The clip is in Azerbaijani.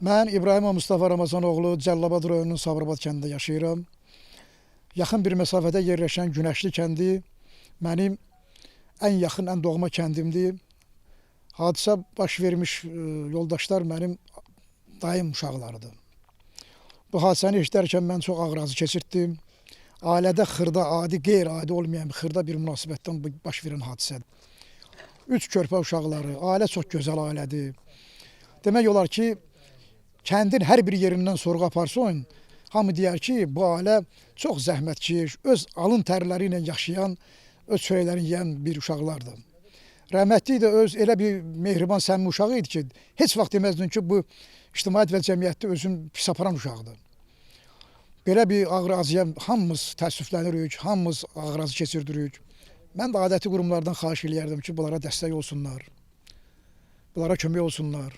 Mən İbrahimov Mustafa Ramazanoğlu Cəlilabad rayonunun Sabirabad kəndində yaşayıram. Yaxın bir məsafədə yerləşən Günəşli kəndi mənim ən yaxın, ən doğma kəndimdir. Hadisə baş vermiş yoldaşlar mənim dayım uşaqlarıdır. Bu hadisəni eşidərkən mən çox ağır azı keçirtdim. Ailədə xırda, adi, qeyri-adi olmayan bir xırda bir münasibətdən baş verən hadisədir. 3 körpə uşaqları, ailə çox gözəl ailədir. Demək olar ki, kəndin hər bir yerindən sorğu aparsın, hamı deyər ki, bu ailə çox zəhmətkeş, öz alın tərləri ilə yaşayan, öz çörəklərini yeyən bir uşaqlardır. Rəhmətli də öz elə bir mehriban, səmimi uşağı idi ki, heç vaxt deməzdin ki, bu ictimaiyyət və cəmiyyətdə özünü pis aparan uşaqdır. Belə bir ağır azıya hamımız təəssüflənirik, hamımız ağır azı keçirdirik. Mən də adəti qurumlardan xahiş eləyərdim ki, bunlara dəstək olsunlar, bunlara kömək olsunlar.